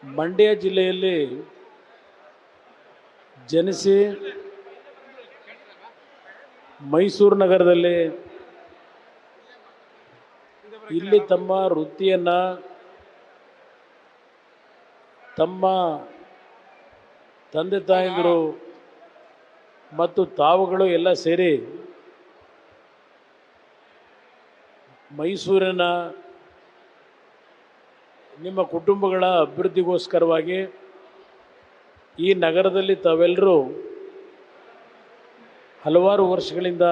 ಮಂಡ್ಯ ಜಿಲ್ಲೆಯಲ್ಲಿ ಜನಿಸಿ ಮೈಸೂರು ನಗರದಲ್ಲಿ ಇಲ್ಲಿ ತಮ್ಮ ವೃತ್ತಿಯನ್ನು ತಮ್ಮ ತಂದೆ ತಾಯಂದಿರು ಮತ್ತು ತಾವುಗಳು ಎಲ್ಲ ಸೇರಿ ಮೈಸೂರಿನ ನಿಮ್ಮ ಕುಟುಂಬಗಳ ಅಭಿವೃದ್ಧಿಗೋಸ್ಕರವಾಗಿ ಈ ನಗರದಲ್ಲಿ ತಾವೆಲ್ಲರೂ ಹಲವಾರು ವರ್ಷಗಳಿಂದ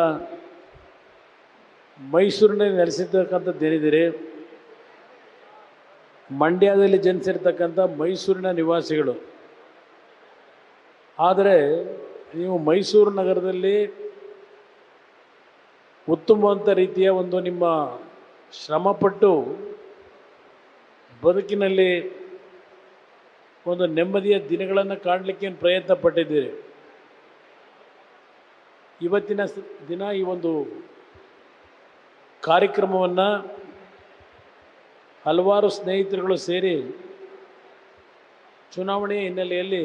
ಮೈಸೂರಿನಲ್ಲಿ ನೆಲೆಸಿರ್ತಕ್ಕಂಥದ್ದೇನಿದ್ದೀರಿ, ಮಂಡ್ಯದಲ್ಲಿ ಜನಿಸಿರ್ತಕ್ಕಂಥ ಮೈಸೂರಿನ ನಿವಾಸಿಗಳು. ಆದರೆ ನೀವು ಮೈಸೂರು ನಗರದಲ್ಲಿ ಉತ್ತಮವಂತ ರೀತಿಯ ಒಂದು ನಿಮ್ಮ ಶ್ರಮಪಟ್ಟು ಬದುಕಿನಲ್ಲಿ ಒಂದು ನೆಮ್ಮದಿಯ ದಿನಗಳನ್ನು ಕಾಣಲಿಕ್ಕೆ ಪ್ರಯತ್ನ ಪಟ್ಟಿದ್ದೀರಿ. ಇವತ್ತಿನ ದಿನ ಈ ಒಂದು ಕಾರ್ಯಕ್ರಮವನ್ನು ಹಲವಾರು ಸ್ನೇಹಿತರುಗಳು ಸೇರಿ ಚುನಾವಣೆಯ ಹಿನ್ನೆಲೆಯಲ್ಲಿ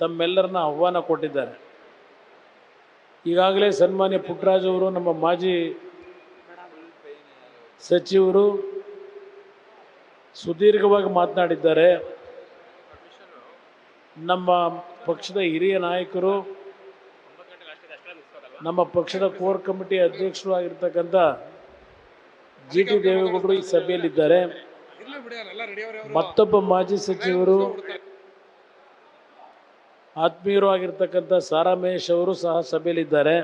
ತಮ್ಮೆಲ್ಲರನ್ನ ಆಹ್ವಾನ ಕೊಟ್ಟಿದ್ದಾರೆ. ಈಗಾಗಲೇ ಸನ್ಮಾನ್ಯ ಪುಟ್ಟರಾಜು ಅವರು, ನಮ್ಮ ಮಾಜಿ ಸಚಿವರು ಸುದೀರ್ಘವಾಗಿ ಮಾತನಾಡಿದ್ದಾರೆ. ನಮ್ಮ ಪಕ್ಷದ ಹಿರಿಯ ನಾಯಕರು, ನಮ್ಮ ಪಕ್ಷದ ಕೋರ್ ಕಮಿಟಿ ಅಧ್ಯಕ್ಷರು ಆಗಿರ್ತಕ್ಕಂಥ GT ದೇವೇಗೌಡರು ಈ ಸಭೆಯಲ್ಲಿದ್ದಾರೆ. ಮತ್ತೊಬ್ಬ ಮಾಜಿ ಸಚಿವರು, ಆತ್ಮೀಯರು ಆಗಿರ್ತಕ್ಕಂಥ ಸಾರಾ ಮಹೇಶ್ ಅವರು ಸಹ ಸಭೆಯಲ್ಲಿದ್ದಾರೆ.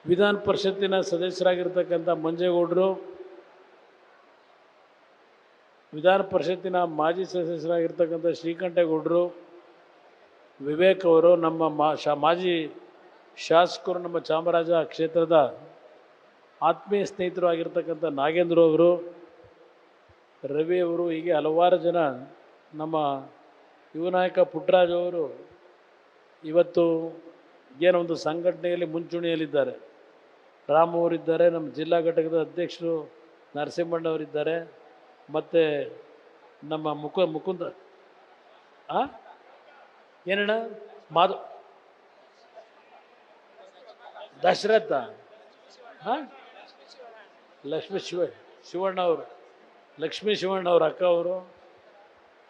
ವಿಧಾನ ಪರಿಷತ್ತಿನ ಸದಸ್ಯರಾಗಿರ್ತಕ್ಕಂಥ ಮಂಜೇಗೌಡರು, ವಿಧಾನ ಪರಿಷತ್ತಿನ ಮಾಜಿ ಸದಸ್ಯರಾಗಿರ್ತಕ್ಕಂಥ ಶ್ರೀಕಂಠೇಗೌಡರು, ವಿವೇಕ್ ಅವರು, ನಮ್ಮ ಮಾಜಿ ಶಾಸಕರು, ನಮ್ಮ ಚಾಮರಾಜ ಕ್ಷೇತ್ರದ ಆತ್ಮೀಯ ಸ್ನೇಹಿತರು ಆಗಿರ್ತಕ್ಕಂಥ ನಾಗೇಂದ್ರ ಅವರು, ರವಿ ಅವರು, ಹೀಗೆ ಹಲವಾರು ಜನ, ನಮ್ಮ ಯುವ ನಾಯಕ ಪುಟ್ಟರಾಜು ಅವರು ಇವತ್ತು ಏನೊಂದು ಸಂಘಟನೆಯಲ್ಲಿ ಮುಂಚೂಣಿಯಲ್ಲಿದ್ದಾರೆ. ರಾಮ್ ಅವರಿದ್ದಾರೆ, ನಮ್ಮ ಜಿಲ್ಲಾ ಘಟಕದ ಅಧ್ಯಕ್ಷರು ನರಸಿಂಹಣ್ಣವರಿದ್ದಾರೆ, ಮತ್ತು ನಮ್ಮ ಮುಕುಂದ ಏನಣ್ಣ ದಶರಥ ಶಿವಣ್ಣ ಅವರು, ಲಕ್ಷ್ಮೀ ಶಿವಣ್ಣ ಅವ್ರ ಅಕ್ಕ ಅವರು,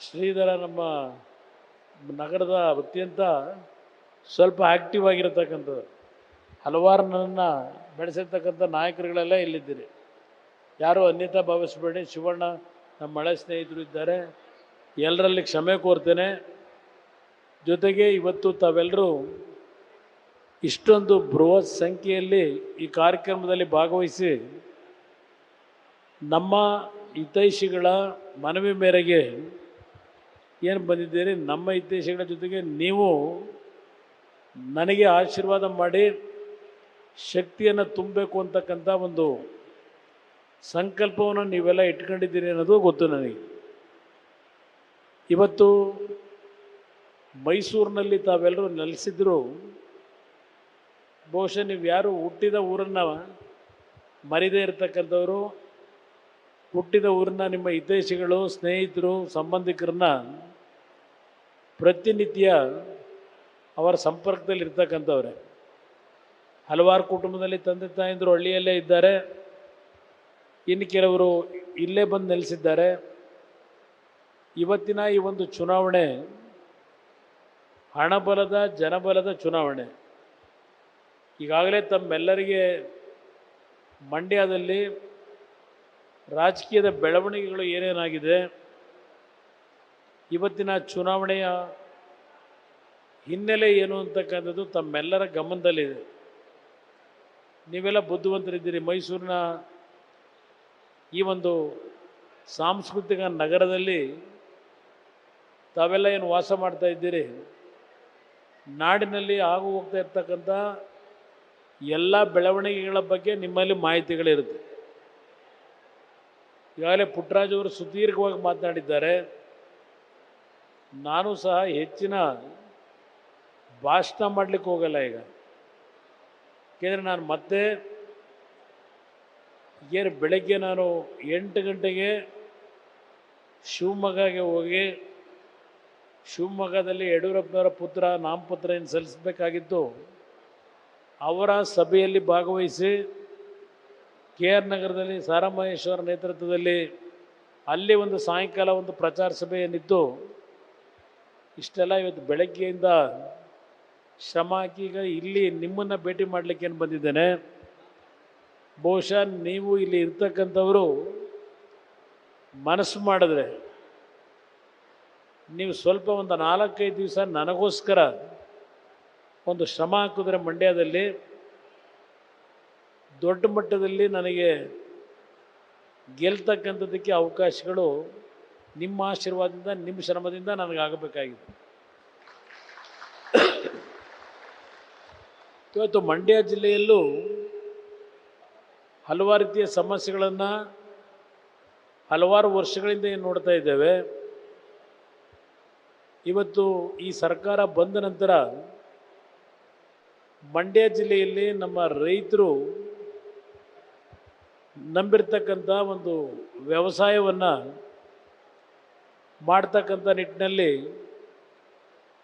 ಶ್ರೀಧರ, ನಮ್ಮ ನಗರದ ಅತ್ಯಂತ ಸ್ವಲ್ಪ ಆ್ಯಕ್ಟಿವ್ ಆಗಿರತಕ್ಕಂಥದ್ದು, ಹಲವಾರು ನನ್ನ ಬೆಳೆಸಿರ್ತಕ್ಕಂಥ ನಾಯಕರುಗಳೆಲ್ಲ ಇಲ್ಲಿದ್ದೀರಿ. ಯಾರೂ ಅನ್ಯತಾ ಭಾವಿಸಬೇಡಿ. ಶಿವಣ್ಣ ನಮ್ಮ ಹಳೆ ಸ್ನೇಹಿತರು ಇದ್ದಾರೆ, ಎಲ್ಲರಲ್ಲಿ ಕ್ಷಮೆ ಕೋರ್ತೇನೆ. ಜೊತೆಗೆ ಇವತ್ತು ತಾವೆಲ್ಲರೂ ಇಷ್ಟೊಂದು ಬೃಹತ್ ಸಂಖ್ಯೆಯಲ್ಲಿ ಈ ಕಾರ್ಯಕ್ರಮದಲ್ಲಿ ಭಾಗವಹಿಸಿ ನಮ್ಮ ಹಿತೈಷಿಗಳ ಮನವಿ ಮೇರೆಗೆ ಏನು ಬಂದಿದ್ದೀರಿ, ನಮ್ಮ ಹಿತೈಷಿಗಳ ಜೊತೆಗೆ ನೀವು ನನಗೆ ಆಶೀರ್ವಾದ ಮಾಡಿ ಶಕ್ತಿಯನ್ನು ತುಂಬಬೇಕು ಅಂತಕ್ಕಂಥ ಒಂದು ಸಂಕಲ್ಪವನ್ನು ನೀವೆಲ್ಲ ಇಟ್ಕೊಂಡಿದ್ದೀರಿ ಅನ್ನೋದು ಗೊತ್ತು ನನಗೆ. ಇವತ್ತು ಮೈಸೂರಿನಲ್ಲಿ ತಾವೆಲ್ಲರೂ ನೆಲೆಸಿದ್ರು, ಬಹುಶಃ ನೀವು ಯಾರು ಹುಟ್ಟಿದ ಊರನ್ನು ಮರಿದೇ ಇರತಕ್ಕಂಥವರು, ಹುಟ್ಟಿದ ಊರನ್ನ ನಿಮ್ಮ ಹಿತೈಷಿಗಳು, ಸ್ನೇಹಿತರು, ಸಂಬಂಧಿಕರನ್ನ ಪ್ರತಿನಿತ್ಯ ಅವರ ಸಂಪರ್ಕದಲ್ಲಿ ಇರ್ತಕ್ಕಂಥವ್ರೆ. ಹಲವಾರು ಕುಟುಂಬದಲ್ಲಿ ತಂದೆ ತಾಯಂದಿರು ಹಳ್ಳಿಯಲ್ಲೇ ಇದ್ದಾರೆ, ಇನ್ನು ಕೆಲವರು ಇಲ್ಲೇ ಬಂದು ನೆಲೆಸಿದ್ದಾರೆ. ಇವತ್ತಿನ ಈ ಒಂದು ಚುನಾವಣೆ ಹಣಬಲದ ಜನಬಲದ ಚುನಾವಣೆ. ಈಗಾಗಲೇ ತಮ್ಮೆಲ್ಲರಿಗೆ ಮಂಡ್ಯದಲ್ಲಿ ರಾಜಕೀಯದ ಬೆಳವಣಿಗೆಗಳು ಏನೇನಾಗಿದೆ, ಇವತ್ತಿನ ಚುನಾವಣೆಯ ಹಿನ್ನೆಲೆ ಏನು ಅಂತಕ್ಕಂಥದ್ದು ತಮ್ಮೆಲ್ಲರ ಗಮನದಲ್ಲಿದೆ. ನೀವೆಲ್ಲ ಬುದ್ಧಿವಂತರಿದ್ದೀರಿ. ಮೈಸೂರಿನ ಈ ಒಂದು ಸಾಂಸ್ಕೃತಿಕ ನಗರದಲ್ಲಿ ತಾವೆಲ್ಲ ಏನು ವಾಸ ಮಾಡ್ತಾ ಇದ್ದೀರಿ, ನಾಡಿನಲ್ಲಿ ಆಗು ಹೋಗ್ತಾ ಇರ್ತಕ್ಕಂಥ ಎಲ್ಲ ಬೆಳವಣಿಗೆಗಳ ಬಗ್ಗೆ ನಿಮ್ಮಲ್ಲಿ ಮಾಹಿತಿಗಳಿರುತ್ತೆ. ಈಗಾಗಲೇ ಪುಟ್ಟರಾಜು ಅವರು ಸುದೀರ್ಘವಾಗಿ ಮಾತನಾಡಿದ್ದಾರೆ. ನಾನು ಸಹ ಹೆಚ್ಚಿನ ಭಾಷಣ ಮಾಡಲಿಕ್ಕೆ ಹೋಗಲ್ಲ ಈಗ. ಯಾಕೆಂದರೆ ನಾನು ಮತ್ತೆ ಬೆಳಗ್ಗೆ ನಾನು 8 ಗಂಟೆಗೆ ಶಿವಮೊಗ್ಗಗೆ ಹೋಗಿ ಶಿವಮೊಗ್ಗದಲ್ಲಿ ಯಡಿಯೂರಪ್ಪನವರ ಪುತ್ರ ನಾಮಪತ್ರ ಏನು ಸಲ್ಲಿಸಬೇಕಾಗಿತ್ತು, ಅವರ ಸಭೆಯಲ್ಲಿ ಭಾಗವಹಿಸಿ KR ನಗರದಲ್ಲಿ ಸಾರಾಮಹೇಶ್ವರ ನೇತೃತ್ವದಲ್ಲಿ ಅಲ್ಲಿ ಒಂದು ಸಾಯಂಕಾಲ ಒಂದು ಪ್ರಚಾರ ಸಭೆ ಏನಿತ್ತು, ಇಷ್ಟೆಲ್ಲ ಇವತ್ತು ಬೆಳಗ್ಗೆಯಿಂದ ಶ್ರಮ ಹಾಕಿ ಈಗ ಇಲ್ಲಿ ನಿಮ್ಮನ್ನು ಭೇಟಿ ಮಾಡಲಿಕ್ಕೆ ಏನು ಬಂದಿದ್ದೇನೆ. ಬಹುಶಃ ನೀವು ಇಲ್ಲಿ ಇರ್ತಕ್ಕಂಥವರು ಮನಸ್ಸು ಮಾಡಿದ್ರೆ ನೀವು ಸ್ವಲ್ಪ ಒಂದು 4-5 ದಿವಸ ನನಗೋಸ್ಕರ ಒಂದು ಶ್ರಮ ಹಾಕಿದ್ರೆ ಮಂಡ್ಯದಲ್ಲಿ ದೊಡ್ಡ ಮಟ್ಟದಲ್ಲಿ ನನಗೆ ಗೆಲ್ತಕ್ಕಂಥದ್ದಕ್ಕೆ ಅವಕಾಶಗಳು ನಿಮ್ಮ ಆಶೀರ್ವಾದದಿಂದ ನಿಮ್ಮ ಶ್ರಮದಿಂದ ನನಗಾಗಬೇಕಾಗಿದೆ. ಇವತ್ತು ಮಂಡ್ಯ ಜಿಲ್ಲೆಯಲ್ಲೂ ಹಲವಾರು ರೀತಿಯ ಸಮಸ್ಯೆಗಳನ್ನು ಹಲವಾರು ವರ್ಷಗಳಿಂದ ಏನು ನೋಡ್ತಾ ಇದ್ದೇವೆ. ಇವತ್ತು ಈ ಸರ್ಕಾರ ಬಂದ ನಂತರ ಮಂಡ್ಯ ಜಿಲ್ಲೆಯಲ್ಲಿ ನಮ್ಮ ರೈತರು ನಂಬಿರ್ತಕ್ಕಂಥ ಒಂದು ವ್ಯವಸಾಯವನ್ನು ಮಾಡ್ತಕ್ಕಂಥ ನಿಟ್ಟಿನಲ್ಲಿ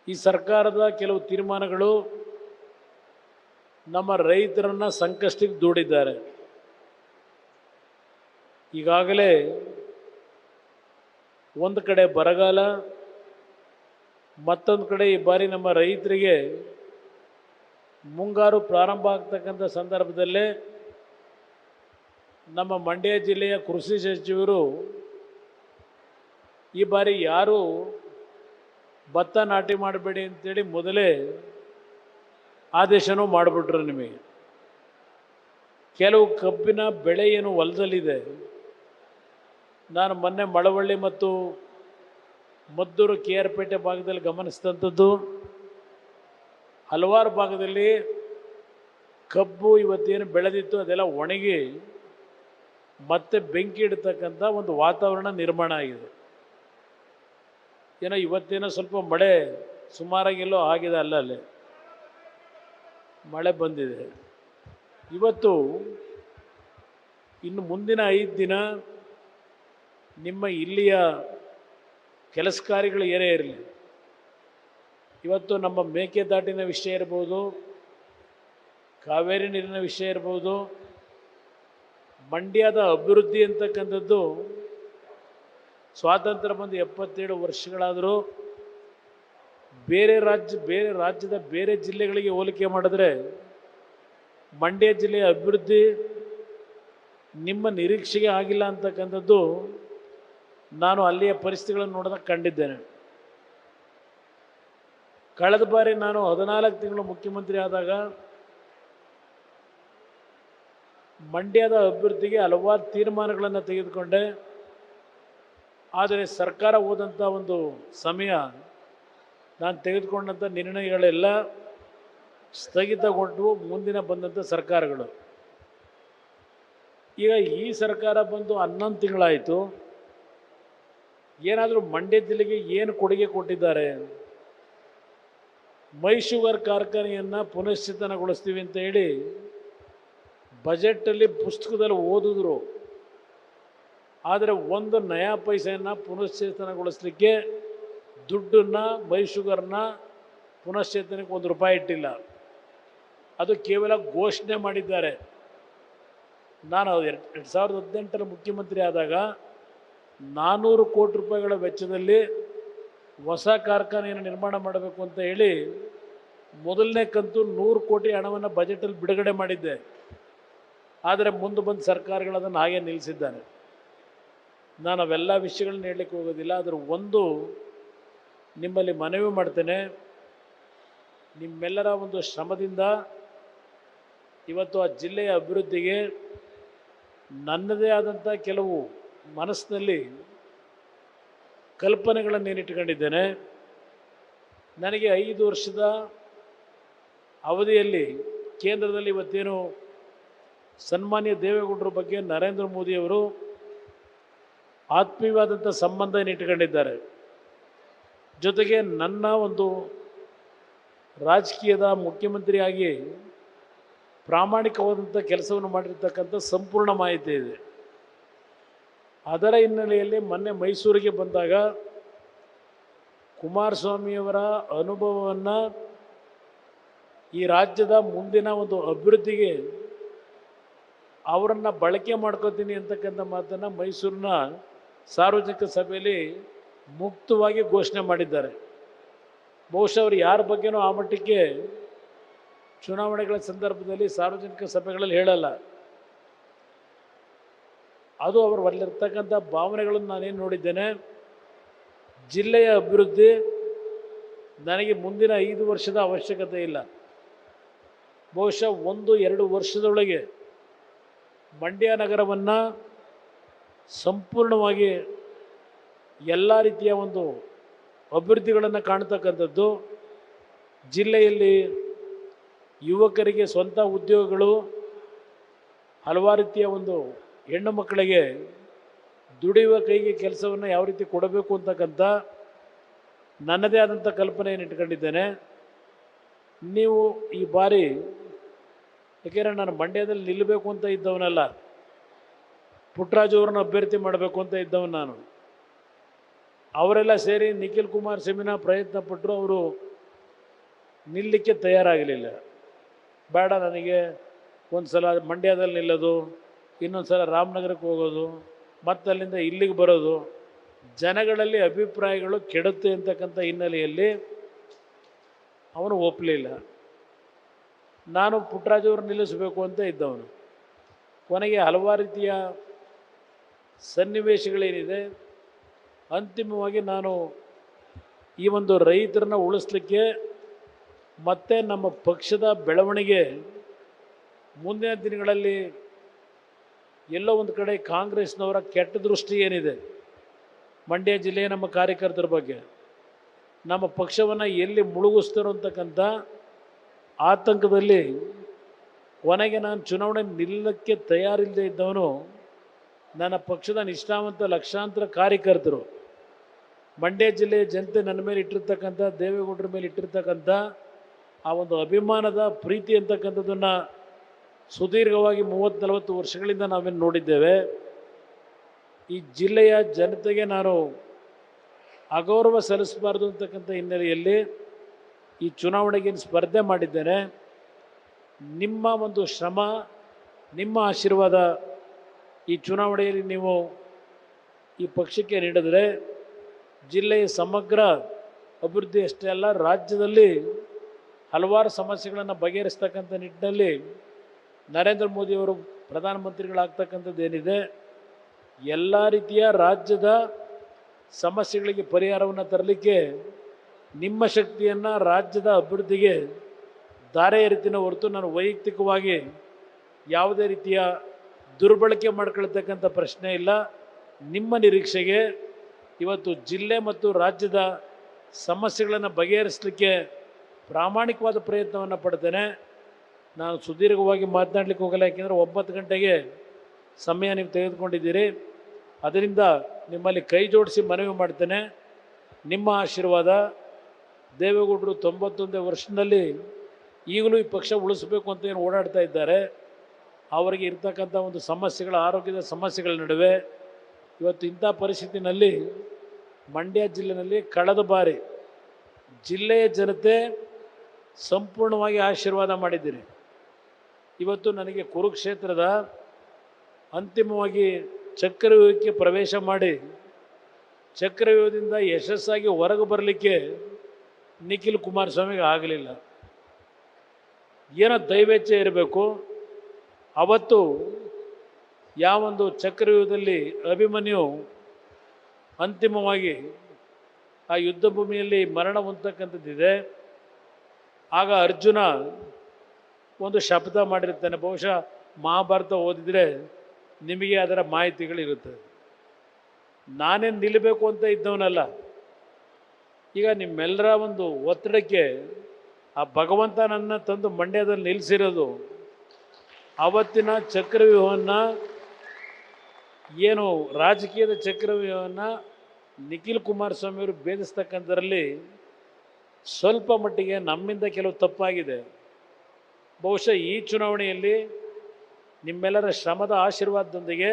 ಈ ಸರ್ಕಾರದ ಕೆಲವು ತೀರ್ಮಾನಗಳು ನಮ್ಮ ರೈತರನ್ನು ಸಂಕಷ್ಟಕ್ಕೆ ದೂಡಿದ್ದಾರೆ. ಈಗಾಗಲೇ ಒಂದು ಕಡೆ ಬರಗಾಲ, ಮತ್ತೊಂದು ಕಡೆ ಈ ಬಾರಿ ನಮ್ಮ ರೈತರಿಗೆ ಮುಂಗಾರು ಪ್ರಾರಂಭ ಆಗ್ತಕ್ಕಂಥ ಸಂದರ್ಭದಲ್ಲೇ ನಮ್ಮ ಮಂಡ್ಯ ಜಿಲ್ಲೆಯ ಕೃಷಿ ಸಚಿವರು ಈ ಬಾರಿ ಯಾರೂ ಭತ್ತ ನಾಟಿ ಮಾಡಬೇಡಿ ಅಂತೇಳಿ ಮೊದಲೇ ಆದೇಶನೂ ಮಾಡಿಬಿಟ್ರು. ನಿಮಗೆ ಕೆಲವು ಕಬ್ಬಿನ ಬೆಳೆ ಏನು ಹೊಲದಲ್ಲಿದೆ, ನಾನು ಮೊನ್ನೆ ಮಳವಳ್ಳಿ ಮತ್ತು ಮದ್ದೂರು KR ಪೇಟೆ ಭಾಗದಲ್ಲಿ ಗಮನಿಸಿದಂಥದ್ದು, ಹಲವಾರು ಭಾಗದಲ್ಲಿ ಕಬ್ಬು ಇವತ್ತೇನು ಬೆಳೆದಿತ್ತು ಅದೆಲ್ಲ ಒಣಗಿ ಮತ್ತೆ ಬೆಂಕಿ ಇಡ್ತಕ್ಕಂಥ ಒಂದು ವಾತಾವರಣ ನಿರ್ಮಾಣ ಆಗಿದೆ. ಏನೋ ಇವತ್ತೇನೋ ಸ್ವಲ್ಪ ಮಳೆ ಸುಮಾರಾಗೆಲ್ಲೋ ಆಗಿದೆ, ಅಲ್ಲಲ್ಲೇ ಮಳೆ ಬಂದಿದೆ. ಇವತ್ತು ಇನ್ನು ಮುಂದಿನ 5 ದಿನ ನಿಮ್ಮ ಇಲ್ಲಿಯ ಕೆಲಸ ಕಾರ್ಯಗಳು ಏನೇ ಇರಲಿ, ಇವತ್ತು ನಮ್ಮ ಮೇಕೆದಾಟಿನ ವಿಷಯ ಇರ್ಬೋದು, ಕಾವೇರಿ ನೀರಿನ ವಿಷಯ ಇರ್ಬೋದು, ಮಂಡ್ಯದ ಅಭಿವೃದ್ಧಿ ಅಂತಕ್ಕಂಥದ್ದು ಸ್ವಾತಂತ್ರ್ಯ ಬಂದು 77 ವರ್ಷಗಳಾದರೂ ಬೇರೆ ರಾಜ್ಯದ ಬೇರೆ ಜಿಲ್ಲೆಗಳಿಗೆ ಹೋಲಿಕೆ ಮಾಡಿದ್ರೆ ಮಂಡ್ಯ ಜಿಲ್ಲೆಯ ಅಭಿವೃದ್ಧಿ ನಿಮ್ಮ ನಿರೀಕ್ಷೆಗೆ ಆಗಿಲ್ಲ ಅಂತಕ್ಕಂಥದ್ದು ನಾನು ಅಲ್ಲಿಯ ಪರಿಸ್ಥಿತಿಗಳನ್ನು ನೋಡಿದಾಗ ಕಂಡಿದ್ದೇನೆ. ಕಳೆದ ಬಾರಿ ನಾನು 14 ತಿಂಗಳು ಮುಖ್ಯಮಂತ್ರಿ ಆದಾಗ ಮಂಡ್ಯದ ಅಭಿವೃದ್ಧಿಗೆ ಹಲವಾರು ತೀರ್ಮಾನಗಳನ್ನು ತೆಗೆದುಕೊಂಡೆ. ಆದರೆ ಸರ್ಕಾರ ಹೋದಂಥ ಒಂದು ಸಮಯ ನಾನು ತೆಗೆದುಕೊಂಡಂಥ ನಿರ್ಣಯಗಳೆಲ್ಲ ಸ್ಥಗಿತಗೊಂಡು ಮುಂದಿನ ಬಂದಂಥ ಸರ್ಕಾರಗಳು. ಈಗ ಈ ಸರ್ಕಾರ ಬಂದು 11 ತಿಂಗಳಾಯಿತು. ಏನಾದರೂ ಮಂಡ್ಯ ಜಿಲ್ಲೆಗೆ ಏನು ಕೊಡುಗೆ ಕೊಟ್ಟಿದ್ದಾರೆ? ಮೈ ಶುಗರ್ ಕಾರ್ಖಾನೆಯನ್ನು ಪುನಶ್ಚೇತನಗೊಳಿಸ್ತೀವಿ ಅಂತ ಹೇಳಿ ಬಜೆಟಲ್ಲಿ ಪುಸ್ತಕದಲ್ಲಿ ಓದಿದ್ರು. ಆದರೆ ಒಂದು ನಯಾ ಪೈಸೆಯನ್ನು ಪುನಶ್ಚೇತನಗೊಳಿಸಲಿಕ್ಕೆ ದುಡ್ಡನ್ನು ಮೈ ಶುಗರ್ನ ಪುನಶ್ಚೇತನಕ್ಕೆ ₹1 ಇಟ್ಟಿಲ್ಲ. ಅದು ಕೇವಲ ಘೋಷಣೆ ಮಾಡಿದ್ದಾರೆ. ನಾನು 2018 ಮುಖ್ಯಮಂತ್ರಿ ಆದಾಗ 400 ಕೋಟಿ ರೂಪಾಯಿಗಳ ವೆಚ್ಚದಲ್ಲಿ ಹೊಸ ಕಾರ್ಖಾನೆಯನ್ನು ನಿರ್ಮಾಣ ಮಾಡಬೇಕು ಅಂತ ಹೇಳಿ ಮೊದಲನೇ ಕಂತು 100 ಕೋಟಿ ಹಣವನ್ನು ಬಜೆಟಲ್ಲಿ ಬಿಡುಗಡೆ ಮಾಡಿದ್ದೆ. ಆದರೆ ಮುಂದೆ ಬಂದ ಸರ್ಕಾರಗಳು ಅದನ್ನು ಹಾಗೆ ನಿಲ್ಲಿಸಿದ್ದಾರೆ. ನಾನು ಅವೆಲ್ಲ ವಿಷಯಗಳನ್ನ ಹೇಳಲಿಕ್ಕೆ ಹೋಗೋದಿಲ್ಲ. ಆದರೆ ಒಂದು ನಿಮ್ಮಲ್ಲಿ ಮನವಿ ಮಾಡ್ತೇನೆ, ನಿಮ್ಮೆಲ್ಲರ ಒಂದು ಶ್ರಮದಿಂದ ಇವತ್ತು ಆ ಜಿಲ್ಲೆಯ ಅಭಿವೃದ್ಧಿಗೆ ನನ್ನದೇ ಆದಂಥ ಕೆಲವು ಮನಸ್ಸಿನಲ್ಲಿ ಕಲ್ಪನೆಗಳನ್ನು ಏನಿಟ್ಕೊಂಡಿದ್ದೇನೆ. ನನಗೆ 5 ವರ್ಷದ ಅವಧಿಯಲ್ಲಿ ಕೇಂದ್ರದಲ್ಲಿ ಇವತ್ತೇನು ಸನ್ಮಾನ್ಯ ದೇವೇಗೌಡರ ಬಗ್ಗೆ ನರೇಂದ್ರ ಮೋದಿಯವರು ಆತ್ಮೀಯವಾದಂಥ ಸಂಬಂಧ ಇಟ್ಕೊಂಡಿದ್ದಾರೆ. ಜೊತೆಗೆ ನನ್ನ ಒಂದು ರಾಜಕೀಯದ ಮುಖ್ಯಮಂತ್ರಿಯಾಗಿ ಪ್ರಾಮಾಣಿಕವಾದಂಥ ಕೆಲಸವನ್ನು ಮಾಡಿರ್ತಕ್ಕಂಥ ಸಂಪೂರ್ಣ ಮಾಹಿತಿ ಇದೆ. ಅದರ ಹಿನ್ನೆಲೆಯಲ್ಲಿ ಮೊನ್ನೆ ಮೈಸೂರಿಗೆ ಬಂದಾಗ ಕುಮಾರಸ್ವಾಮಿಯವರ ಅನುಭವವನ್ನು ಈ ರಾಜ್ಯದ ಮುಂದಿನ ಒಂದು ಅಭಿವೃದ್ಧಿಗೆ ಅವರನ್ನು ಬಳಕೆ ಮಾಡ್ಕೋತೀನಿ ಅಂತಕ್ಕಂಥ ಮಾತನ್ನು ಮೈಸೂರಿನ ಸಾರ್ವಜನಿಕ ಸಭೆಯಲ್ಲಿ ಮುಕ್ತವಾಗಿ ಘೋಷಣೆ ಮಾಡಿದ್ದಾರೆ. ಬಹುಶಃ ಅವರು ಯಾರ ಬಗ್ಗೆನೂ ಆ ಮಟ್ಟಕ್ಕೆ ಚುನಾವಣೆಗಳ ಸಂದರ್ಭದಲ್ಲಿ ಸಾರ್ವಜನಿಕ ಸಭೆಗಳಲ್ಲಿ ಹೇಳಲ್ಲ. ಅದು ಅವರಲ್ಲಿರ್ತಕ್ಕಂಥ ಭಾವನೆಗಳನ್ನು ನಾನೇನು ನೋಡಿದ್ದೇನೆ, ಜಿಲ್ಲೆಯ ಅಭಿವೃದ್ಧಿ ನನಗೆ ಮುಂದಿನ 5 ವರ್ಷದ ಅವಶ್ಯಕತೆ ಇಲ್ಲ, ಬಹುಶಃ 1-2 ವರ್ಷದೊಳಗೆ ಮಂಡ್ಯ ನಗರವನ್ನು ಸಂಪೂರ್ಣವಾಗಿ ಎಲ್ಲ ರೀತಿಯ ಒಂದು ಅಭಿವೃದ್ಧಿಗಳನ್ನು ಕಾಣ್ತಕ್ಕಂಥದ್ದು, ಜಿಲ್ಲೆಯಲ್ಲಿ ಯುವಕರಿಗೆ ಸ್ವಂತ ಉದ್ಯೋಗಗಳು, ಹಲವಾರು ರೀತಿಯ ಒಂದು ಹೆಣ್ಣು ಮಕ್ಕಳಿಗೆ ದುಡಿಯುವ ಕೈಗೆ ಕೆಲಸವನ್ನು ಯಾವ ರೀತಿ ಕೊಡಬೇಕು ಅಂತಕ್ಕಂಥ ನನ್ನದೇ ಆದಂಥ ಕಲ್ಪನೆಯನ್ನು ಇಟ್ಕೊಂಡಿದ್ದೇನೆ. ನೀವು ಈ ಬಾರಿ, ಯಾಕೆಂದರೆ ನಾನು ಮಂಡ್ಯದಲ್ಲಿ ನಿಲ್ಲಬೇಕು ಅಂತ ಇದ್ದವನಲ್ಲ, ಪುಟ್ಟರಾಜು ಅವ್ರನ್ನ ಅಭ್ಯರ್ಥಿ ಮಾಡಬೇಕು ಅಂತ ಇದ್ದವನು ನಾನು. ಅವರೆಲ್ಲ ಸೇರಿ ನಿಖಿಲ್ ಕುಮಾರಸ್ವಾಮಿನ ಪ್ರಯತ್ನ ಪಟ್ಟರು, ಅವರು ನಿಲ್ಲಕ್ಕೆ ತಯಾರಾಗಲಿಲ್ಲ. ಬೇಡ, ನನಗೆ ಒಂದು ಸಲ ಮಂಡ್ಯದಲ್ಲಿ ನಿಲ್ಲೋದು, ಇನ್ನೊಂದು ಸಲ ರಾಮನಗರಕ್ಕೆ ಹೋಗೋದು, ಮತ್ತು ಅಲ್ಲಿಂದ ಇಲ್ಲಿಗೆ ಬರೋದು, ಜನಗಳಲ್ಲಿ ಅಭಿಪ್ರಾಯಗಳು ಕೆಡುತ್ತೆ ಅಂತಕ್ಕಂಥ ಹಿನ್ನೆಲೆಯಲ್ಲಿ ಅವನು ಒಪ್ಪಲಿಲ್ಲ. ನಾನು ಪುಟ್ಟರಾಜು ಅವ್ರು ನಿಲ್ಲಿಸಬೇಕು ಅಂತ ಇದ್ದವನು. ಕೊನೆಗೆ ಹಲವಾರು ರೀತಿಯ ಸನ್ನಿವೇಶಗಳೇನಿದೆ, ಅಂತಿಮವಾಗಿ ನಾನು ಈ ಒಂದು ರೈತರನ್ನ ಉಳಿಸ್ಲಿಕ್ಕೆ ಮತ್ತು ನಮ್ಮ ಪಕ್ಷದ ಬೆಳವಣಿಗೆ ಮುಂದಿನ ದಿನಗಳಲ್ಲಿ ಎಲ್ಲೋ ಒಂದು ಕಡೆ ಕಾಂಗ್ರೆಸ್ನವರ ಕೆಟ್ಟ ದೃಷ್ಟಿ ಏನಿದೆ ಮಂಡ್ಯ ಜಿಲ್ಲೆಯ ನಮ್ಮ ಕಾರ್ಯಕರ್ತರ ಬಗ್ಗೆ, ನಮ್ಮ ಪಕ್ಷವನ್ನು ಎಲ್ಲಿ ಮುಳುಗಿಸ್ತಾರೋ ಅಂತಕ್ಕಂಥ ಆತಂಕದಲ್ಲಿ ಕೊನೆಗೆ ನಾನು ಚುನಾವಣೆ ನಿಲ್ಲಕ್ಕೆ ತಯಾರಿಲ್ಲದೆ ಇದ್ದವನು. ನನ್ನ ಪಕ್ಷದ ನಿಷ್ಠಾವಂತ ಲಕ್ಷಾಂತರ ಕಾರ್ಯಕರ್ತರು, ಮಂಡ್ಯ ಜಿಲ್ಲೆಯ ಜನತೆ ನನ್ನ ಮೇಲೆ ಇಟ್ಟಿರ್ತಕ್ಕಂಥ, ದೇವೇಗೌಡರ ಮೇಲೆ ಇಟ್ಟಿರ್ತಕ್ಕಂಥ ಆ ಒಂದು ಅಭಿಮಾನದ ಪ್ರೀತಿ ಅಂತಕ್ಕಂಥದ್ದನ್ನು ಸುದೀರ್ಘವಾಗಿ 30-40 ವರ್ಷಗಳಿಂದ ನಾವೇನು ನೋಡಿದ್ದೇವೆ. ಈ ಜಿಲ್ಲೆಯ ಜನತೆಗೆ ನಾನು ಅಗೌರವ ಸಲ್ಲಿಸಬಾರ್ದು ಅಂತಕ್ಕಂಥ ಹಿನ್ನೆಲೆಯಲ್ಲಿ ಈ ಚುನಾವಣೆಗೆ ಸ್ಪರ್ಧೆ ಮಾಡಿದ್ದೇನೆ. ನಿಮ್ಮ ಒಂದು ಶ್ರಮ, ನಿಮ್ಮ ಆಶೀರ್ವಾದ ಈ ಚುನಾವಣೆಯಲ್ಲಿ ನೀವು ಈ ಪಕ್ಷಕ್ಕೆ ನೀಡಿದರೆ ಜಿಲ್ಲೆಯ ಸಮಗ್ರ ಅಭಿವೃದ್ಧಿ ಅಷ್ಟೇ ಅಲ್ಲ, ರಾಜ್ಯದಲ್ಲಿ ಹಲವಾರು ಸಮಸ್ಯೆಗಳನ್ನು ಬಗೆಹರಿಸ್ತಕ್ಕಂಥ ನಿಟ್ಟಿನಲ್ಲಿ ನರೇಂದ್ರ ಮೋದಿಯವರು ಪ್ರಧಾನಮಂತ್ರಿಗಳಾಗ್ತಕ್ಕಂಥದ್ದೇನಿದೆ, ಎಲ್ಲ ರೀತಿಯ ರಾಜ್ಯದ ಸಮಸ್ಯೆಗಳಿಗೆ ಪರಿಹಾರವನ್ನು ತರಲಿಕ್ಕೆ ನಿಮ್ಮ ಶಕ್ತಿಯನ್ನು ರಾಜ್ಯದ ಅಭಿವೃದ್ಧಿಗೆ ದಾರೆ ಎರಿತಿನ ಹೊರತು ನಾನು ವೈಯಕ್ತಿಕವಾಗಿ ಯಾವುದೇ ರೀತಿಯ ದುರ್ಬಳಕೆ ಮಾಡ್ಕೊಳ್ತಕ್ಕಂಥ ಪ್ರಶ್ನೆ ಇಲ್ಲ. ನಿಮ್ಮ ನಿರೀಕ್ಷೆಗೆ ಇವತ್ತು ಜಿಲ್ಲೆ ಮತ್ತು ರಾಜ್ಯದ ಸಮಸ್ಯೆಗಳನ್ನು ಬಗೆಹರಿಸಲಿಕ್ಕೆ ಪ್ರಾಮಾಣಿಕವಾದ ಪ್ರಯತ್ನವನ್ನು ಪಡ್ತೇನೆ. ನಾನು ಸುದೀರ್ಘವಾಗಿ ಮಾತನಾಡಲಿಕ್ಕೆ ಹೋಗಲ್ಲ, ಯಾಕೆಂದರೆ 9 ಗಂಟೆಗೆ ಸಮಯ ನೀವು ತೆಗೆದುಕೊಂಡಿದ್ದೀರಿ. ಅದರಿಂದ ನಿಮ್ಮಲ್ಲಿ ಕೈ ಜೋಡಿಸಿ ಮನವಿ ಮಾಡ್ತೇನೆ, ನಿಮ್ಮ ಆಶೀರ್ವಾದ. ದೇವೇಗೌಡರು 91 ವರ್ಷದಲ್ಲಿ ಈಗಲೂ ಈ ಪಕ್ಷ ಉಳಿಸಬೇಕು ಅಂತ ಏನು ಓಡಾಡ್ತಾ ಇದ್ದಾರೆ, ಅವರಿಗೆ ಇರ್ತಕ್ಕಂಥ ಒಂದು ಸಮಸ್ಯೆಗಳ, ಆರೋಗ್ಯದ ಸಮಸ್ಯೆಗಳ ನಡುವೆ ಇವತ್ತು ಇಂಥ ಪರಿಸ್ಥಿತಿನಲ್ಲಿ ಮಂಡ್ಯ ಜಿಲ್ಲೆಯಲ್ಲಿ ಕಳೆದ ಬಾರಿ ಜಿಲ್ಲೆಯ ಜನತೆ ಸಂಪೂರ್ಣವಾಗಿ ಆಶೀರ್ವಾದ ಮಾಡಿದ್ದೀರಿ. ಇವತ್ತು ನನಗೆ ಕುರುಕ್ಷೇತ್ರದ ಅಂತಿಮವಾಗಿ ಚಕ್ರವ್ಯೂಹಕ್ಕೆ ಪ್ರವೇಶ ಮಾಡಿ ಚಕ್ರವ್ಯೂಹದಿಂದ ಯಶಸ್ಸಾಗಿ ಹೊರಗೆ ಬರಲಿಕ್ಕೆ ನಿಖಿಲ್ ಕುಮಾರಸ್ವಾಮಿಗೆ ಆಗಲಿಲ್ಲ. ಏನೋ ದೈವೇಚ್ಛೆ ಇರಬೇಕು. ಅವತ್ತು ಯಾವೊಂದು ಚಕ್ರವ್ಯೂಹದಲ್ಲಿ ಅಭಿಮನ್ಯು ಅಂತಿಮವಾಗಿ ಆ ಯುದ್ಧ ಭೂಮಿಯಲ್ಲಿ ಮರಣ ಹೊಂದತಕ್ಕಂಥದ್ದಿದೆ, ಆಗ ಅರ್ಜುನ ಒಂದು ಶಪಥ ಮಾಡಿರ್ತಾನೆ. ಬಹುಶಃ ಮಹಾಭಾರತ ಓದಿದರೆ ನಿಮಗೆ ಅದರ ಮಾಹಿತಿಗಳಿರುತ್ತೆ. ನಾನೇನು ನಿಲ್ಲಬೇಕು ಅಂತ ಇದ್ದವನಲ್ಲ. ಈಗ ನಿಮ್ಮೆಲ್ಲರ ಒಂದು ಒತ್ತಡಕ್ಕೆ ಆ ಭಗವಂತ ನನ್ನ ತಂದು ಮಂಡ್ಯದಲ್ಲಿ ನಿಲ್ಲಿಸಿರೋದು, ಆವತ್ತಿನ ಚಕ್ರವ್ಯೂಹವನ್ನು, ಏನು ರಾಜಕೀಯದ ಚಕ್ರವ್ಯೂಹವನ್ನು ನಿಖಿಲ್ ಕುಮಾರಸ್ವಾಮಿಯವರು ಭೇದಿಸ್ತಕ್ಕಂಥದ್ರಲ್ಲಿ ಸ್ವಲ್ಪ ಮಟ್ಟಿಗೆ ನಮ್ಮಿಂದ ಕೆಲವು ತಪ್ಪಾಗಿದೆ. ಬಹುಶಃ ಈ ಚುನಾವಣೆಯಲ್ಲಿ ನಿಮ್ಮೆಲ್ಲರ ಶ್ರಮದ ಆಶೀರ್ವಾದದೊಂದಿಗೆ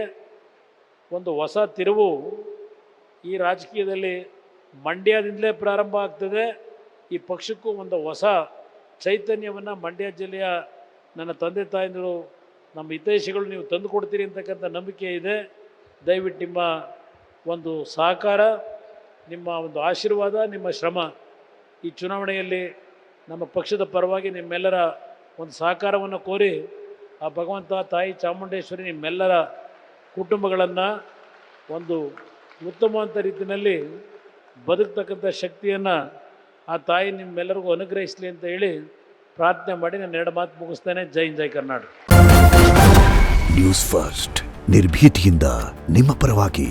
ಒಂದು ಹೊಸ ತಿರುವು ಈ ರಾಜಕೀಯದಲ್ಲಿ ಮಂಡ್ಯದಿಂದಲೇ ಪ್ರಾರಂಭ ಆಗ್ತದೆ. ಈ ಪಕ್ಷಕ್ಕೂ ಒಂದು ಹೊಸ ಚೈತನ್ಯವನ್ನು ಮಂಡ್ಯ ಜಿಲ್ಲೆಯ ನನ್ನ ತಂದೆ ತಾಯಂದಿರು, ನಮ್ಮ ಹಿತೈಷಿಗಳು ನೀವು ತಂದು ಕೊಡ್ತೀರಿ ಅಂತಕ್ಕಂಥ ನಂಬಿಕೆ ಇದೆ. ದಯವಿಟ್ಟು ನಿಮ್ಮ ಒಂದು ಸಹಕಾರ, ನಿಮ್ಮ ಒಂದು ಆಶೀರ್ವಾದ, ನಿಮ್ಮ ಶ್ರಮ ಈ ಚುನಾವಣೆಯಲ್ಲಿ ನಮ್ಮ ಪಕ್ಷದ ಪರವಾಗಿ ನಿಮ್ಮೆಲ್ಲರ ಒಂದು ಸಹಕಾರವನ್ನು ಕೋರಿ ಆ ಭಗವಂತ ತಾಯಿ ಚಾಮುಂಡೇಶ್ವರಿ ನಿಮ್ಮೆಲ್ಲರ ಕುಟುಂಬಗಳನ್ನು ಒಂದು ಉತ್ತಮವಾದ ರೀತಿಯಲ್ಲಿ ಬದುಕ್ತಕ್ಕಂಥ ಶಕ್ತಿಯನ್ನು ಆ ತಾಯಿ ನಿಮ್ಮೆಲ್ಲರಿಗೂ ಅನುಗ್ರಹಿಸಲಿ ಅಂತ ಹೇಳಿ ಪ್ರಾರ್ಥನೆ ಮಾಡಿ ನಾನು 2 ಮಾತು ಮುಗಿಸ್ತೇನೆ. ಜೈ ಹಿಂದ್, ಜೈ ಕರ್ನಾಟಕ. ನ್ಯೂಸ್ ಫಸ್ಟ್ ನಿರ್ಭೀತಿಯಿಂದ ನಿಮ್ಮ ಪರವಾಗಿ.